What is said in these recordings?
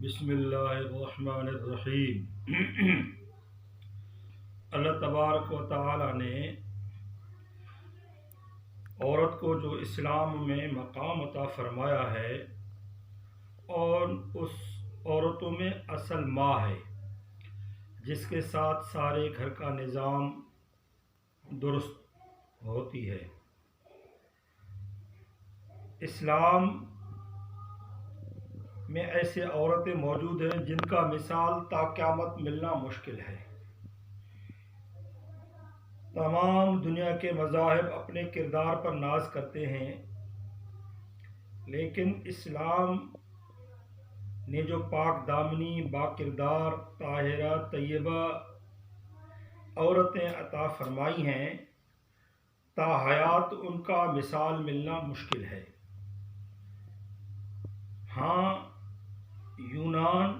بسم اللہ الرحمن الرحیم۔ اللہ تبارک و تعالی نے عورت کو جو اسلام میں مقام عطا فرمایا ہے، اور اس عورتوں میں اصل ماں ہے جس کے ساتھ سارے گھر کا نظام درست ہوتی ہے۔ اسلام میں ایسے عورتیں موجود ہیں جن کا مثال تا قیامت ملنا مشکل ہے۔ تمام دنیا کے مذاہب اپنے کردار پر ناز کرتے ہیں، لیکن اسلام نے جو پاک دامنی، با کردار، طاہرہ، طیبہ عورتیں عطا فرمائی ہیں، تا حیات ان کا مثال ملنا مشکل ہے۔ ہاں، یونان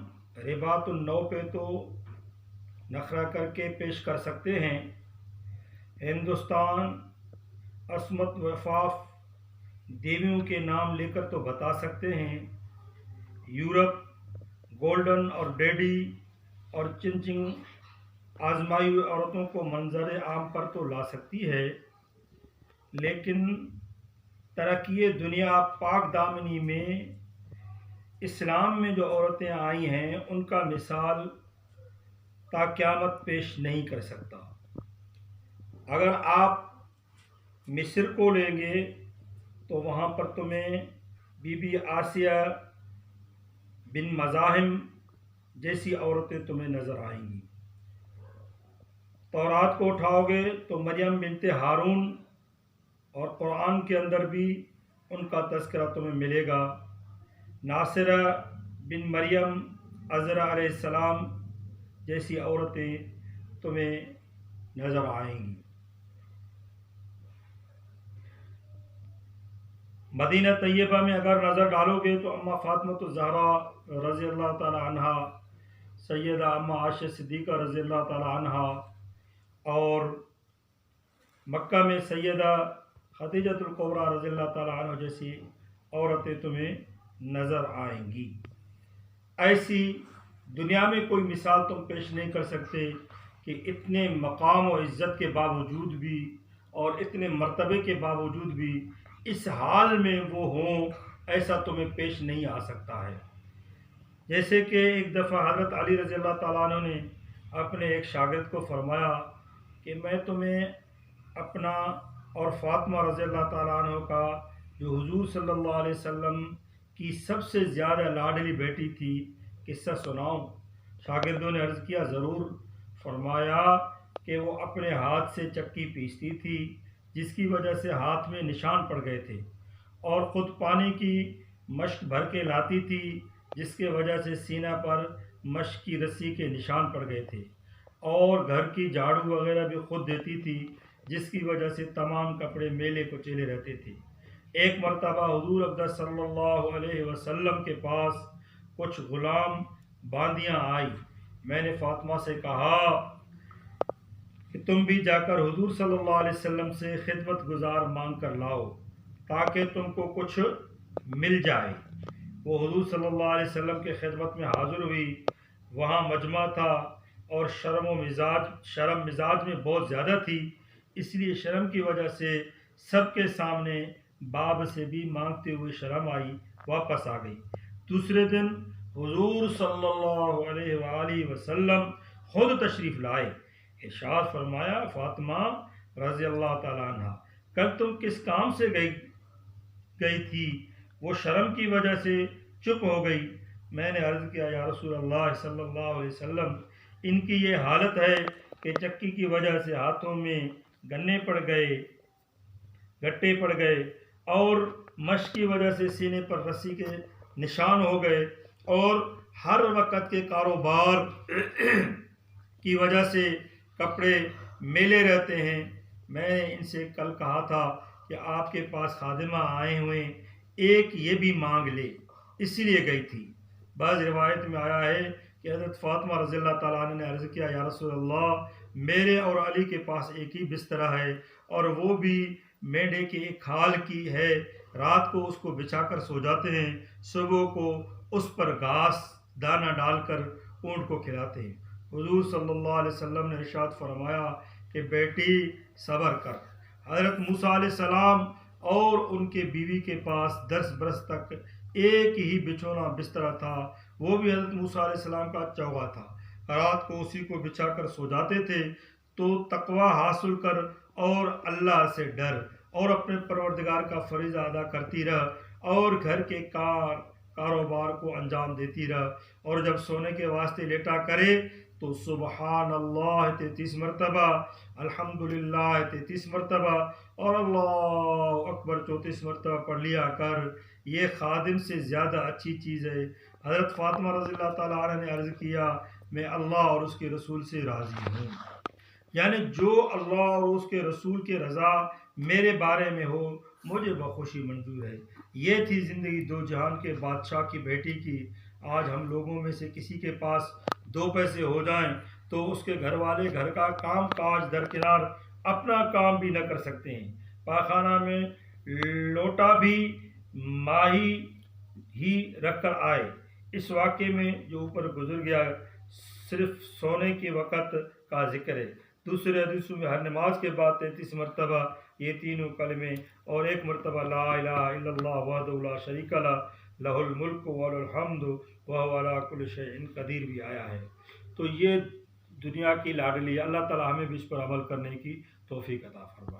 رباط النو پہ تو نخرہ کر کے پیش کر سکتے ہیں، ہندوستان عصمت وفاف دیویوں کے نام لے کر تو بتا سکتے ہیں، یورپ گولڈن اور ڈیڈی اور چنچنگ آزمائی ہوئی عورتوں کو منظر عام پر تو لا سکتی ہے، لیکن ترقی دنیا پاک دامنی میں اسلام میں جو عورتیں آئی ہیں ان کا مثال تا قیامت پیش نہیں کر سکتا۔ اگر آپ مصر کو لیں گے تو وہاں پر تمہیں بی بی آسیہ بن مزاحم جیسی عورتیں تمہیں نظر آئیں گی۔ تورات کو اٹھاؤ گے تو مریم بنت ہارون، اور قرآن کے اندر بھی ان کا تذکرہ تمہیں ملے گا۔ ناصرہ بن مریم، عذرا علیہ السلام جیسی عورتیں تمہیں نظر آئیں گی۔ مدینہ طیبہ میں اگر نظر ڈالو گے تو اماں فاطمۃ الزہرا رضی اللہ تعالی عنہا، سیدہ اماں عائشہ صدیقہ رضی اللہ تعالی عنہا، اور مکہ میں سیدہ خدیجۃ الکبریٰ رضی اللہ تعالی عنہ جیسی عورتیں تمہیں نظر آئیں گی۔ ایسی دنیا میں کوئی مثال تم پیش نہیں کر سکتے کہ اتنے مقام و عزت کے باوجود بھی اور اتنے مرتبے کے باوجود بھی اس حال میں وہ ہوں، ایسا تمہیں پیش نہیں آ سکتا ہے۔ جیسے کہ ایک دفعہ حضرت علی رضی اللہ تعالیٰ عنہ نے اپنے ایک شاگرد کو فرمایا کہ میں تمہیں اپنا اور فاطمہ رضی اللہ تعالیٰ عنہ کا، جو حضور صلی اللہ علیہ وسلم کی سب سے زیادہ لاڈلی بیٹی تھی، قصہ سناؤں؟ شاگردوں نے عرض کیا ضرور۔ فرمایا کہ وہ اپنے ہاتھ سے چکی پیستی تھی جس کی وجہ سے ہاتھ میں نشان پڑ گئے تھے، اور خود پانی کی مشک بھر کے لاتی تھی جس کے وجہ سے سینہ پر مشک کی رسی کے نشان پڑ گئے تھے، اور گھر کی جھاڑو وغیرہ بھی خود دیتی تھی جس کی وجہ سے تمام کپڑے میلے کچیلے رہتے تھے۔ ایک مرتبہ حضور اقدس صلی اللہ علیہ وسلم کے پاس کچھ غلام باندیاں آئی۔ میں نے فاطمہ سے کہا کہ تم بھی جا کر حضور صلی اللہ علیہ وسلم سے خدمت گزار مانگ کر لاؤ تاکہ تم کو کچھ مل جائے۔ وہ حضور صلی اللہ علیہ وسلم کے خدمت میں حاضر ہوئی۔ وہاں مجمع تھا اور شرم مزاج میں بہت زیادہ تھی، اس لیے شرم کی وجہ سے سب کے سامنے باب سے بھی مانگتے ہوئے شرم آئی، واپس آ گئی۔ دوسرے دن حضور صلی اللہ علیہ وآلہ وسلم خود تشریف لائے۔ ارشاد فرمایا، فاطمہ رضی اللہ تعالی عنہ، کل تم کس کام سے گئی تھی؟ وہ شرم کی وجہ سے چپ ہو گئی۔ میں نے عرض کیا، یا رسول اللہ صلی اللہ علیہ وسلم، ان کی یہ حالت ہے کہ چکی کی وجہ سے ہاتھوں میں گٹے پڑ گئے اور مشق کی وجہ سے سینے پر رسی کے نشان ہو گئے، اور ہر وقت کے کاروبار کی وجہ سے کپڑے میلے رہتے ہیں۔ میں نے ان سے کل کہا تھا کہ آپ کے پاس خادمہ آئے ہوئے، ایک یہ بھی مانگ لے، اسی لیے گئی تھی۔ بعض روایت میں آیا ہے کہ حضرت فاطمہ رضی اللہ تعالیٰ عنہ نے عرض کیا، یا رسول اللہ، میرے اور علی کے پاس ایک ہی بستر ہے، اور وہ بھی مینڈے کے ایک کھال کی ہے، رات کو اس کو بچھا کر سو جاتے ہیں، صبح کو اس پر گھاس دانہ ڈال کر اونٹ کو کھلاتے ہیں۔ حضور صلی اللہ علیہ وسلم نے ارشاد فرمایا کہ بیٹی صبر کر۔ حضرت موسیٰ علیہ السلام اور ان کے بیوی کے پاس 10 برس تک ایک ہی بچھونا بستر تھا، وہ بھی حضرت موسیٰ علیہ السلام کا چوغا تھا۔ رات کو اسی کو بچھا کر سو جاتے تھے۔ تو تقوی حاصل کر اور اللہ سے ڈر اور اپنے پروردگار کا فریضہ ادا کرتی رہ اور گھر کے کاروبار کو انجام دیتی رہ، اور جب سونے کے واسطے لیٹا کرے تو سبحان اللہ 33 مرتبہ، الحمدللہ 33 مرتبہ اور اللہ اکبر 34 مرتبہ پڑھ لیا کر، یہ خادم سے زیادہ اچھی چیز ہے۔ حضرت فاطمہ رضی اللہ تعالیٰ عنہ نے عرض کیا میں اللہ اور اس کے رسول سے راضی ہوں، یعنی جو اللہ اور اس کے رسول کی رضا میرے بارے میں ہو مجھے بخوشی منظور ہے۔ یہ تھی زندگی دو جہان کے بادشاہ کی بیٹی کی۔ آج ہم لوگوں میں سے کسی کے پاس 2 پیسے ہو جائیں تو اس کے گھر والے گھر کا کام کاج درکنار اپنا کام بھی نہ کر سکتے ہیں۔ پاخانہ میں لوٹا بھی ماہی ہی رکھ کر آئے۔ اس واقعے میں جو اوپر گزر گیا صرف سونے کے وقت کا ذکر ہے۔ دوسرے حدیثوں میں ہر نماز کے بعد 33 مرتبہ یہ تینوں کلمے اور 1 مرتبہ لا الہ الا اللہ وحدہ لا شریک لہ لہ الملک ولہ الحمد وہو علی کل شیء قدیر بھی آیا ہے۔ تو یہ دنیا کی لاڈلی، اللہ تعالی ہمیں بھی اس پر عمل کرنے کی توفیق عطا فرمائے۔